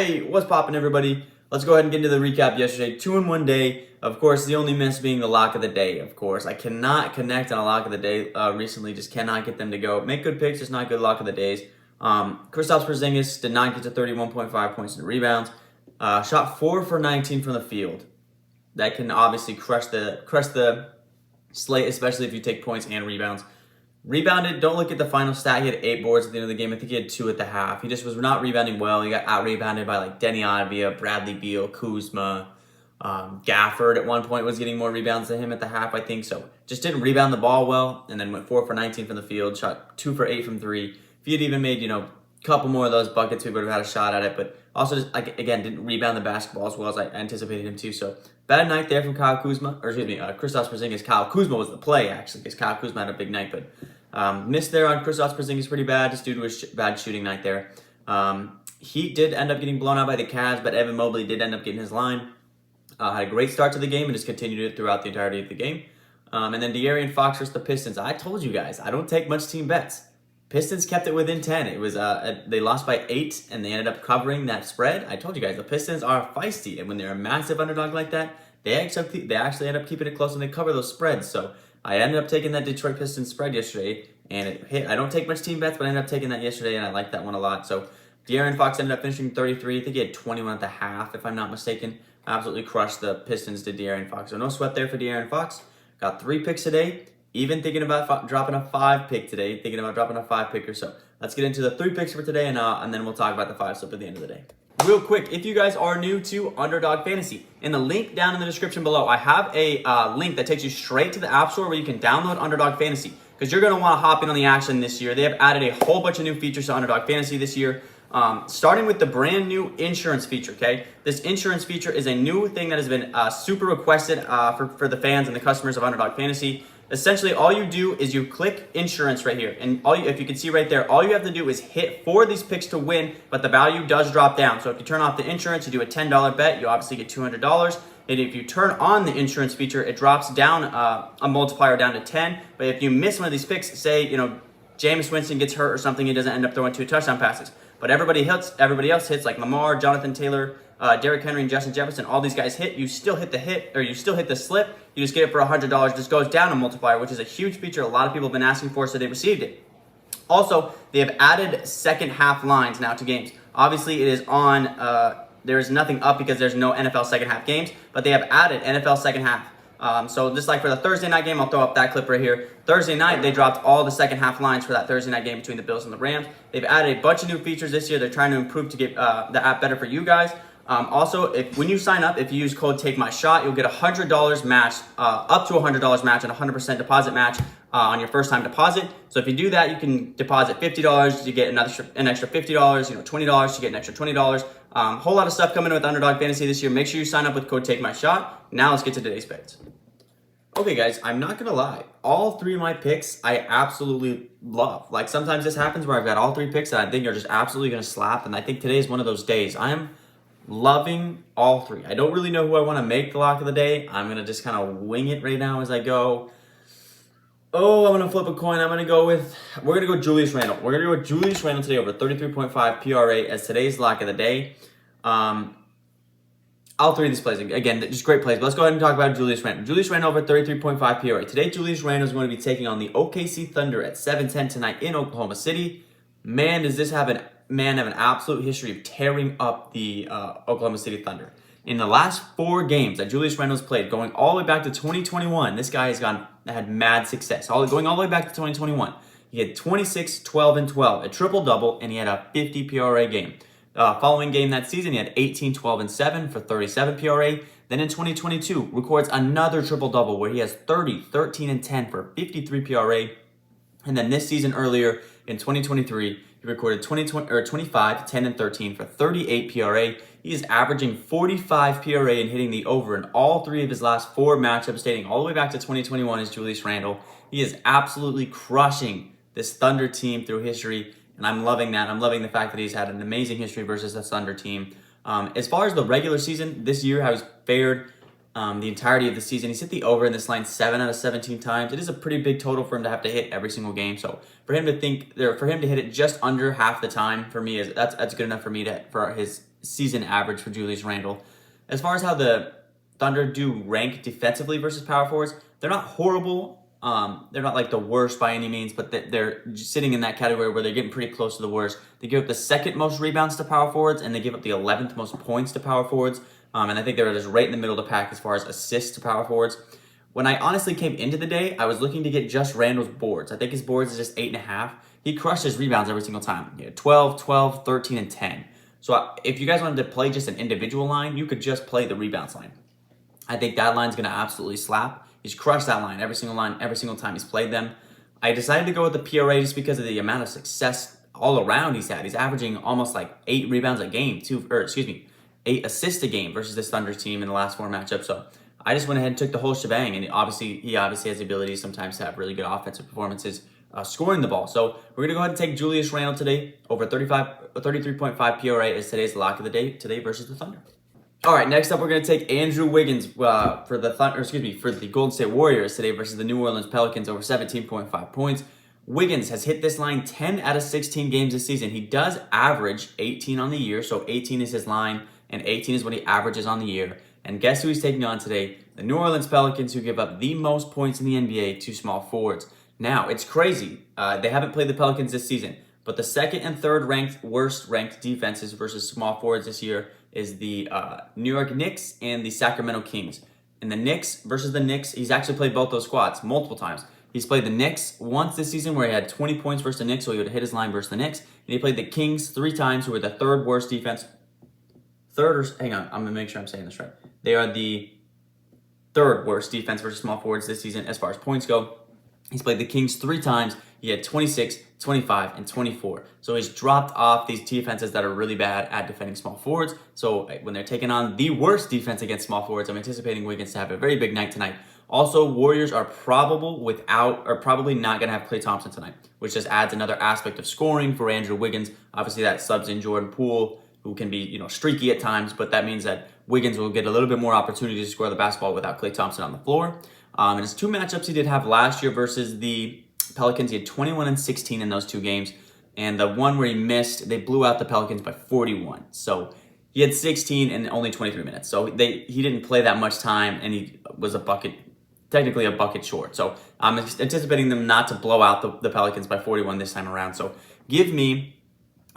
Hey, what's poppin', everybody? Let's go ahead and get into the recap yesterday. 2-in-1 day. Of course, the only miss being the lock of the day, of course. I cannot connect on a lock of the day recently. Just cannot get them to go. Make good picks, just not good lock of the days. Kristaps Porzingis did not get to 31.5 points and rebounds. Shot 4 for 19 from the field. That can obviously crush the slate, especially if you take points and rebounds. Rebounded, don't look at the final stat. He had 8 boards at the end of the game. I think he had 2 at the half. He just was not rebounding well. He got out-rebounded by like Denny Avdija, Bradley Beal, Kuzma. Gafford at one point was getting more rebounds than him at the half, I think. So just didn't rebound the ball well, and then went 4 for 19 from the field. Shot 2 for 8 from 3. If he had even made, a couple more of those buckets, we would have had a shot at it. But also, just again, didn't rebound the basketball as well as I anticipated him to. So bad night there from Kristaps Porzingis. Kyle Kuzma was the play, actually, because Kyle Kuzma had a big night. But missed there on Kristaps Porzingis pretty bad, just due to his bad shooting night there. He did end up getting blown out by the Cavs, but Evan Mobley did end up getting his line. Had a great start to the game and just continued it throughout the entirety of the game. And then De'Aaron Fox versus the Pistons. I told you guys, I don't take much team bets. Pistons kept it within 10. It was they lost by 8, and they ended up covering that spread. I told you guys, the Pistons are feisty, and when they're a massive underdog like that, they actually end up keeping it close and they cover those spreads. So I ended up taking that Detroit Pistons spread yesterday, and it hit. I don't take much team bets, but I ended up taking that yesterday, and I like that one a lot. So De'Aaron Fox ended up finishing 33. I think he had 21 at the half, if I'm not mistaken. Absolutely crushed the Pistons to De'Aaron Fox. So no sweat there for De'Aaron Fox. Got 3 picks today. Even thinking about dropping a 5 pick today. Thinking about dropping a 5 picker. So let's get into the 3 picks for today, and then we'll talk about the 5 slip at the end of the day. Real quick, if you guys are new to Underdog Fantasy, in the link down in the description below, I have a link that takes you straight to the App Store where you can download Underdog Fantasy, because you're going to want to hop in on the action this year. They have added a whole bunch of new features to Underdog Fantasy this year. Starting with the brand new insurance feature, okay? This insurance feature is a new thing that has been super requested for the fans and the customers of Underdog Fantasy. Essentially, all you do is you click insurance right here. And if you can see right there, all you have to do is hit 4 of these picks to win, but the value does drop down. So if you turn off the insurance, you do a $10 bet, you obviously get $200. And if you turn on the insurance feature, it drops down a multiplier down to 10. But if you miss one of these picks, say, Jameis Winston gets hurt or something, he doesn't end up throwing 2 touchdown passes. But everybody else hits, like Lamar, Jonathan Taylor, Derrick Henry, and Justin Jefferson. All these guys hit. You still hit the slip. You just get it for $100. Just goes down a multiplier, which is a huge feature a lot of people have been asking for, so they received it. Also, they have added second half lines now to games. Obviously, it is on. There is nothing up because there's no NFL second half games, but they have added NFL second half. So just like for the Thursday night game, I'll throw up that clip right here. Thursday night, they dropped all the second half lines for that Thursday night game between the Bills and the Rams. They've added a bunch of new features this year. They're trying to improve to get the app better for you guys. Also, when you sign up, if you use code TAKEMYSHOT, you'll get $100 match, up to $100 match and 100% deposit match on your first time deposit. So if you do that, you can deposit $50, you get an extra $50, $20, you get an extra $20. Whole lot of stuff coming with Underdog Fantasy this year. Make sure you sign up with code TAKEMYSHOT. Now let's get to today's bets. Okay, guys, I'm not going to lie. All 3 of my picks, I absolutely love. Like, sometimes this happens where I've got all 3 picks that I think are just absolutely going to slap, and I think today is one of those days. I am loving all 3. I don't really know who I want to make the lock of the day. I'm going to just kind of wing it right now as I go. Oh, I'm going to flip a coin. We're going to go Julius Randle. We're going to go with Julius Randle today over 33.5 PRA as today's lock of the day. All 3 of these plays, again, just great plays. But let's go ahead and talk about Julius Randle. Julius Randle over 33.5 PRA. Today, Julius Randle is going to be taking on the OKC Thunder at 7:10 tonight in Oklahoma City. Man, does this have an absolute history of tearing up the Oklahoma City Thunder. In the last 4 games that Julius Randle's played, going all the way back to 2021, this guy has had mad success. Going all the way back to 2021, he had 26, 12, and 12, a triple-double, and he had a 50 PRA game. Following game that season, he had 18, 12, and 7 for 37 PRA. Then in 2022, records another triple-double where he has 30, 13, and 10 for 53 PRA. And then this season earlier, in 2023, he recorded 25, 10, and 13 for 38 PRA. He is averaging 45 PRA and hitting the over in all 3 of his last 4 matchups, dating all the way back to 2021 as Julius Randle. He is absolutely crushing this Thunder team through history, and I'm loving that. I'm loving the fact that he's had an amazing history versus the Thunder team. As far as the regular season, this year, how he's fared the entirety of the season, he's hit the over in this line 7 out of 17 times. It is a pretty big total for him to have to hit every single game. So for him to hit it just under half the time, for me, that's good enough for me for his season average for Julius Randle. As far as how the Thunder do rank defensively versus power forwards, they're not horrible. They're not like the worst by any means, but they're sitting in that category where they're getting pretty close to the worst. They give up the second most rebounds to power forwards, and they give up the 11th most points to power forwards. And I think they're just right in the middle of the pack as far as assists to power forwards. When I honestly came into the day, I was looking to get just Randall's boards. I think his boards is just 8.5. He crushed his rebounds every single time. He had 12, 12, 13, and 10. So if you guys wanted to play just an individual line, you could just play the rebounds line. I think that line's going to absolutely slap. He's crushed that line, every single time he's played them. I decided to go with the PRA just because of the amount of success all around he's had. He's averaging almost like 8 rebounds a game, 8 assists a game versus this Thunder team in the last 4 matchups. So I just went ahead and took the whole shebang, and he obviously has the ability sometimes to have really good offensive performances scoring the ball. So we're going to go ahead and take Julius Randle today over 33.5 PRA as today's lock of the day today versus the Thunder. All right, next up we're going to take Andrew Wiggins for the Golden State Warriors today versus the New Orleans Pelicans over 17.5 points. Wiggins has hit this line 10 out of 16 games this season. He does average 18 on the year, so 18 is his line, and 18 is what he averages on the year. And guess who he's taking on today? The New Orleans Pelicans, who give up the most points in the NBA to small forwards. Now, it's crazy. They haven't played the Pelicans this season, but the second and third worst ranked defenses versus small forwards this year is the New York Knicks and the Sacramento Kings. And the Knicks versus the Knicks, he's actually played both those squads multiple times. He's played the Knicks once this season where he had 20 points versus the Knicks, so he would have hit his line versus the Knicks. And he played the Kings 3 times, who were the third worst defense. Hang on, I'm going to make sure I'm saying this right. They are the third worst defense versus small forwards this season as far as points go. He's played the Kings 3 times. He had 26, 25, and 24. So he's dropped off these defenses that are really bad at defending small forwards. So when they're taking on the worst defense against small forwards, I'm anticipating Wiggins to have a very big night tonight. Also, Warriors are probably not going to have Klay Thompson tonight, which just adds another aspect of scoring for Andrew Wiggins. Obviously, that subs in Jordan Poole, who can be streaky at times, but that means that Wiggins will get a little bit more opportunity to score the basketball without Klay Thompson on the floor. And his 2 matchups he did have last year versus the Pelicans, he had 21 and 16 in those 2 games. And the one where he missed, they blew out the Pelicans by 41. So he had 16 in only 23 minutes. So he didn't play that much time, and he was technically a bucket short. So I'm anticipating them not to blow out the Pelicans by 41 this time around. So give me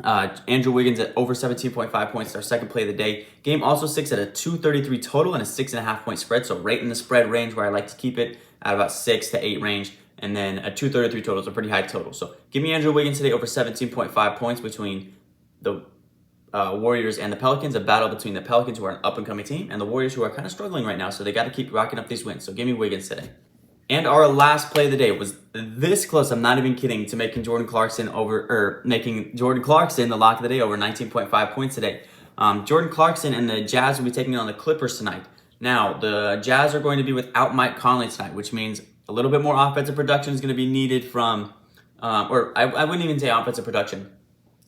Andrew Wiggins at over 17.5 points, our second play of the day. Game also 6 at a 233 total and a 6.5 point spread. So right in the spread range where I like to keep it at about 6 to 8 range. And then a 233 total is a pretty high total. So give me Andrew Wiggins today over 17.5 points between the Warriors and the Pelicans. A battle between the Pelicans, who are an up-and-coming team, and the Warriors, who are kind of struggling right now. So they got to keep racking up these wins. So give me Wiggins today. And our last play of the day was this close, I'm not even kidding, to making Jordan Clarkson the lock of the day over 19.5 points today. Jordan Clarkson and the Jazz will be taking on the Clippers tonight. Now, the Jazz are going to be without Mike Conley tonight, which means a little bit more offensive production is going to be needed from, I wouldn't even say offensive production.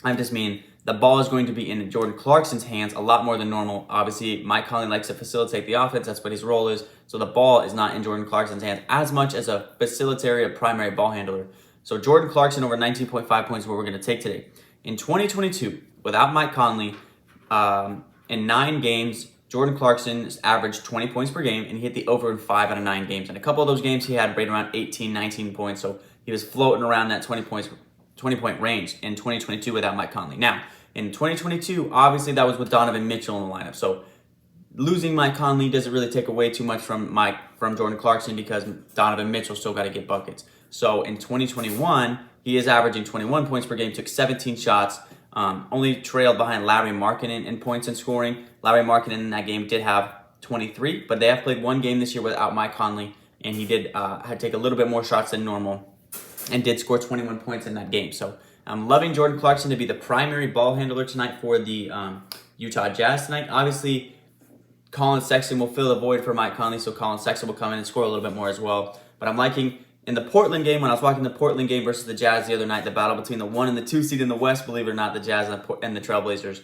I just mean the ball is going to be in Jordan Clarkson's hands a lot more than normal. Obviously, Mike Conley likes to facilitate the offense. That's what his role is. So the ball is not in Jordan Clarkson's hands as much as a facilitator, a primary ball handler. So Jordan Clarkson over 19.5 points is what we're going to take today. In 2022, without Mike Conley, in 9 games, Jordan Clarkson averaged 20 points per game, and he hit the over in 5 out of 9 games. And a couple of those games, he had right around 18, 19 points. So he was floating around that 20-point range in 2022 without Mike Conley. Now, in 2022, obviously that was with Donovan Mitchell in the lineup. So losing Mike Conley doesn't really take away too much from Jordan Clarkson, because Donovan Mitchell still got to get buckets. So in 2021, he is averaging 21 points per game, took 17 shots, only trailed behind Larry Markkinen in points and scoring. Larry Markkinen in that game did have 23, but they have played 1 game this year without Mike Conley, and he did had to take a little bit more shots than normal and did score 21 points in that game. So I'm loving Jordan Clarkson to be the primary ball handler tonight for the Utah Jazz tonight. Obviously, Colin Sexton will fill the void for Mike Conley, so Colin Sexton will come in and score a little bit more as well. But I'm liking, in the Portland game, when I was watching the Portland game versus the Jazz the other night, the battle between the 1 and the 2 seed in the West, believe it or not, the Jazz and the Trailblazers.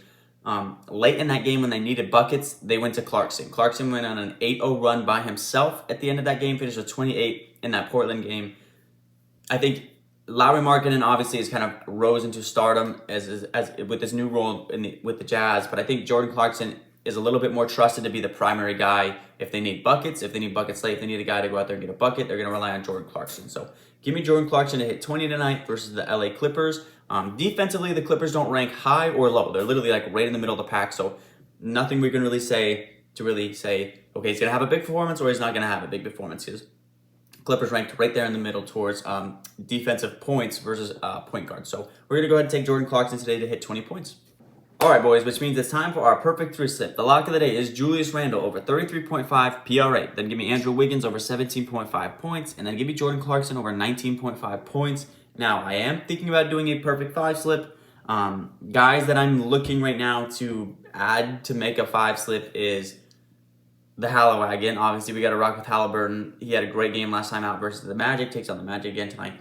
Late in that game when they needed buckets, they went to Clarkson. Clarkson went on an 8-0 run by himself at the end of that game, finished with 28 in that Portland game. I think Lauri Markkanen obviously is kind of rose into stardom as with this new role with the Jazz, but I think Jordan Clarkson is a little bit more trusted to be the primary guy if they need buckets. If they need buckets late, if they need a guy to go out there and get a bucket, they're going to rely on Jordan Clarkson. So give me Jordan Clarkson to hit 20 tonight versus the LA Clippers. Defensively, the Clippers don't rank high or low. They're literally like right in the middle of the pack. So nothing we can really say okay, he's going to have a big performance or he's not going to have a big performance. Because Clippers ranked right there in the middle towards defensive points versus point guard. So we're going to go ahead and take Jordan Clarkson today to hit 20 points. All right, boys, which means it's time for our perfect three slip. The lock of the day is Julius Randle over 33.5 PRA. Then give me Andrew Wiggins over 17.5 points. And then give me Jordan Clarkson over 19.5 points. Now, I am thinking about doing a perfect five slip. Guys that I'm looking right now to add to make a five slip is the Halliwagon. Obviously, we got to rock with Halliburton. He had a great game last time out versus the Magic. Takes on the Magic again tonight.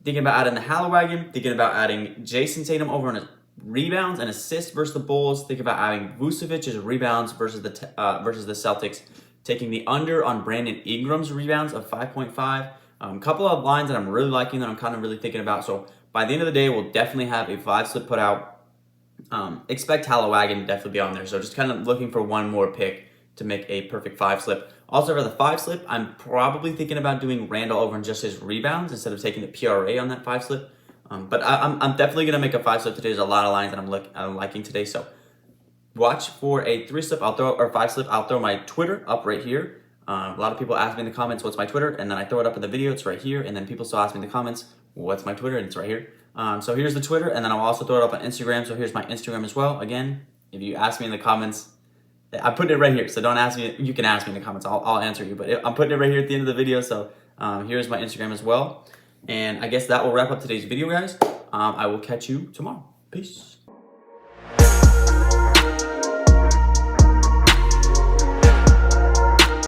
Thinking about adding the Halliwagon. Thinking about adding Jason Tatum over on his rebounds and assists versus the Bulls. Think about adding Vucevic's rebounds versus the Celtics. Taking the under on Brandon Ingram's rebounds of 5.5. A couple of lines that I'm really liking that I'm kind of really thinking about. So by the end of the day, we'll definitely have a five slip put out. Expect Halliwagon to definitely be on there. So just kind of looking for one more pick to make a perfect five slip. Also for the five slip, I'm probably thinking about doing Randle over in just his rebounds instead of taking the PRA on that five slip. But I'm definitely going to make a five slip today. There's a lot of lines that I'm liking today. So watch for a three slip. Or five slip. I'll throw my Twitter up right here. A lot of people ask me in the comments, what's my Twitter? And then I throw it up in the video. It's right here. And then people still ask me in the comments, what's my Twitter? And it's right here. So here's the Twitter. And then I'll also throw it up on Instagram. So here's my Instagram as well. Again, if you ask me in the comments, I put it right here. So don't ask me. You can ask me in the comments. I'll answer you. But I'm putting it right here at the end of the video. So here's my Instagram as well. And I guess that will wrap up today's video, guys. I will catch you tomorrow. Peace.